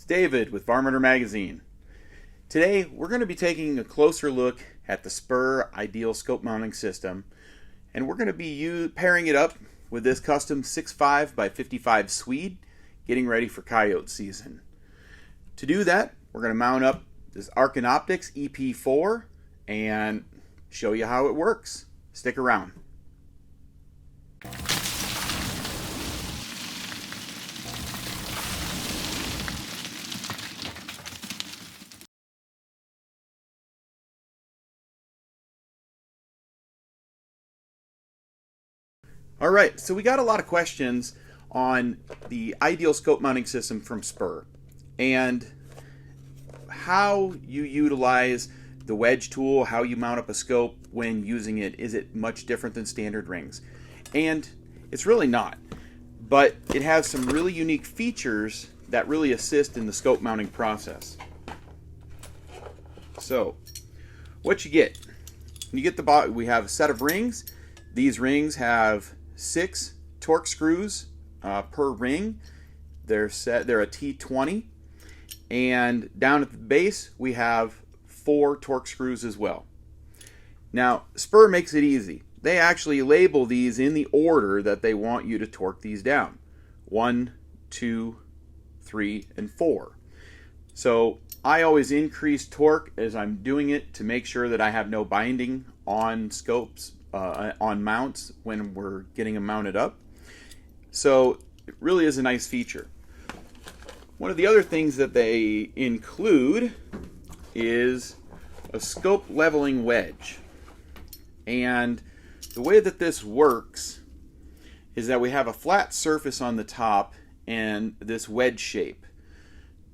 It's David with Varminter Magazine. Today we're going to be taking a closer look at the SPUHR Ideal Scope Mounting System, and we're going to be pairing it up with this custom 6.5 by 55 Swede, getting ready for coyote season. To do that, we're going to mount up this Arken EP-4 and show you how it works. Stick around. Alright, so we got a lot of questions on the Ideal Scope Mounting System from SPUHR and how you utilize the wedge tool, how you mount up a scope when using it. Is it much different than standard rings? And it's really not, but it has some really unique features that really assist in the scope mounting process. So, what you get? When you get the we have a set of rings. These rings have 6 torque screws per ring. They're a T20, and down at the base we have 4 torque screws as well. Now SPUHR makes it easy. They actually label these in the order that they want you to torque these down: 1, 2, 3, and 4. So I always increase torque as I'm doing it to make sure that I have no binding on scopes, on mounts when we're getting them mounted up. So it really is a nice feature. One of the other things that they include is a scope leveling wedge. And the way that this works is that we have a flat surface on the top and this wedge shape.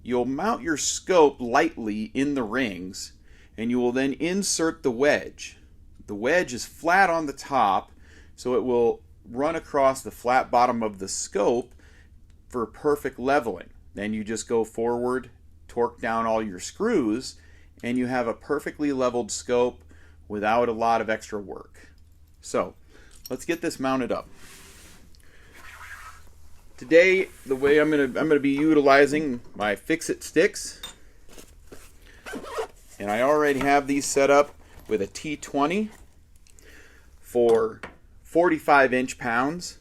You'll mount your scope lightly in the rings, and you will then insert the wedge. The wedge is flat on the top, so it will run across the flat bottom of the scope for perfect leveling. Then you just go forward, torque down all your screws, and you have a perfectly leveled scope without a lot of extra work. So let's get this mounted up. Today, the way I'm gonna be utilizing my fix-it sticks, and I already have these set up with a T20 for 45 inch-pounds,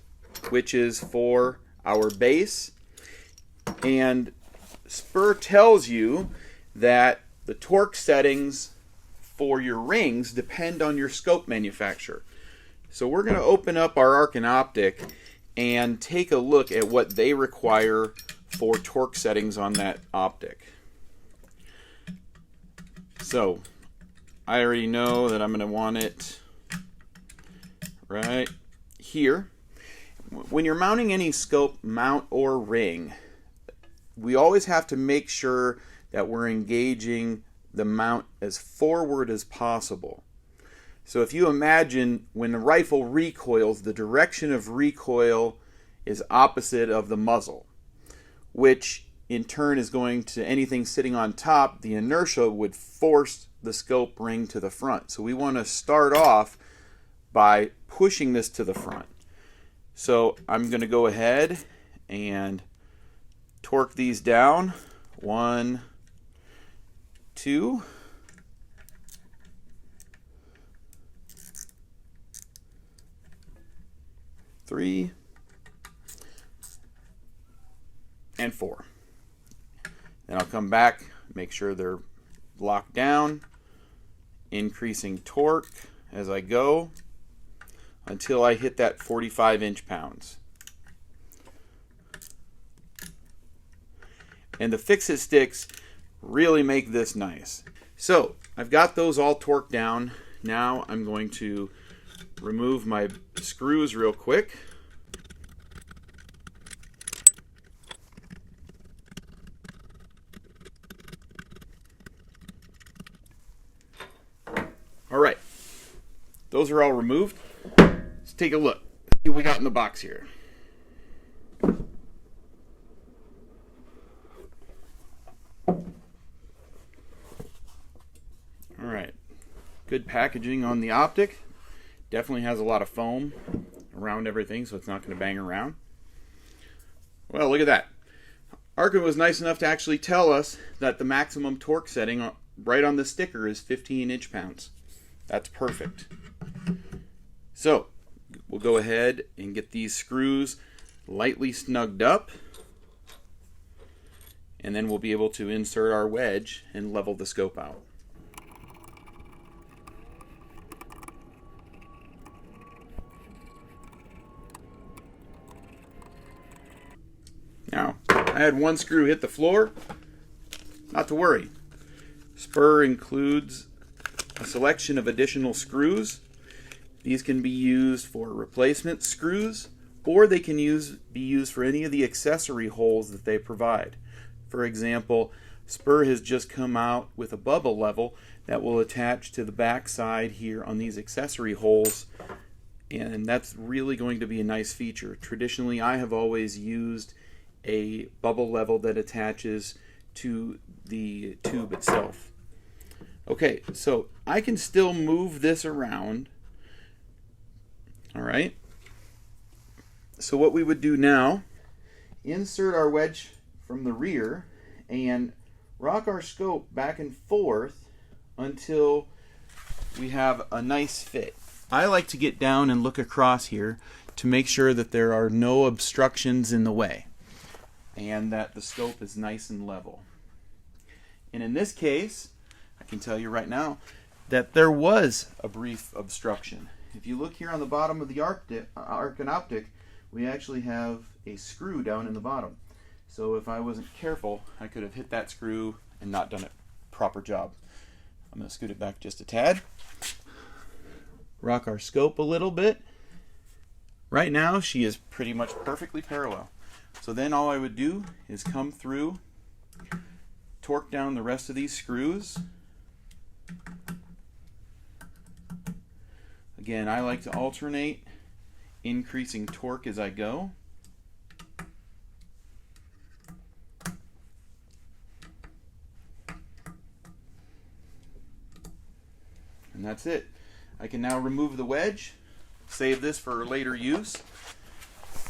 which is for our base. And SPUHR tells you that the torque settings for your rings depend on your scope manufacturer. So we're going to open up our Arken Optic and take a look at what they require for torque settings on that optic. So I already know that I'm going to want it right here. When you're mounting any scope, mount, or ring, we always have to make sure that we're engaging the mount as forward as possible. So if you imagine when the rifle recoils, the direction of recoil is opposite of the muzzle, which in turn is going to anything sitting on top. The inertia would force the scope ring to the front. So we want to start off by pushing this to the front. So I'm going to go ahead and torque these down. 1, 2, 3, and 4. Then I'll come back, make sure they're locked down, increasing torque as I go until I hit that 45 inch-pounds. And the fix-it sticks really make this nice. So I've got those all torqued down. Now I'm going to remove my screws real quick. All right, those are all removed. Let's take a look. See what we got in the box here. All right, good packaging on the optic. Definitely has a lot of foam around everything, so it's not going to bang around. Well, look at that. Arken was nice enough to actually tell us that the maximum torque setting right on the sticker is 15 inch-pounds. That's perfect. So we'll go ahead and get these screws lightly snugged up, and then we'll be able to insert our wedge and level the scope out. Now, I had one screw hit the floor. Not to worry. SPUHR includes a selection of additional screws. These can be used for replacement screws, or they can be used for any of the accessory holes that they provide. For example, SPUHR has just come out with a bubble level that will attach to the back side here on these accessory holes, and that's really going to be a nice feature. Traditionally, I have always used a bubble level that attaches to the tube itself. Okay, so I can still move this around. All right. So what we would do now, insert our wedge from the rear and rock our scope back and forth until we have a nice fit. I like to get down and look across here to make sure that there are no obstructions in the way and that the scope is nice and level. And in this case, I can tell you right now that there was a brief obstruction. If you look here on the bottom of the Arken Optic, we actually have a screw down in the bottom. So if I wasn't careful, I could have hit that screw and not done a proper job. I'm going to scoot it back just a tad. Rock our scope a little bit. Right now, she is pretty much perfectly parallel. So then all I would do is come through, torque down the rest of these screws. Again, I like to alternate, increasing torque as I go. And that's it. I can now remove the wedge, save this for later use,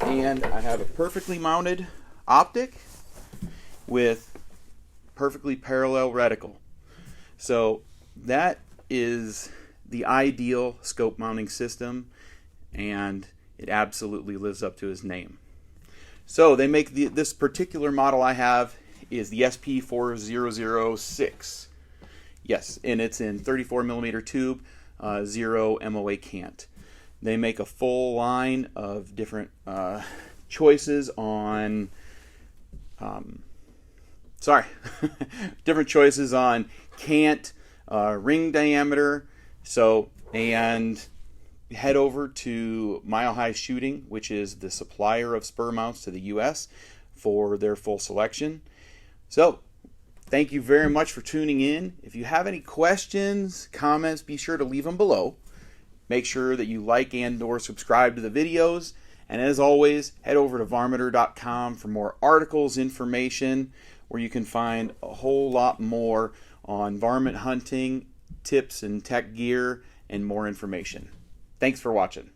and I have a perfectly mounted optic with perfectly parallel reticle. So that is the ideal scope mounting system, and it absolutely lives up to its name. So they make this particular model I have is the SP-4006. Yes, and it's in 34mm tube, 0 MOA cant. They make a full line of different choices on different choices on cant, ring diameter. So, and head over to Mile High Shooting, which is the supplier of SPUHR mounts to the US, for their full selection. So, thank you very much for tuning in. If you have any questions, comments, be sure to leave them below. Make sure that you like and/or subscribe to the videos. And as always, head over to Varminter.com for more articles, information, where you can find a whole lot more on varmint hunting, tips and tech gear, and more information. Thanks for watching.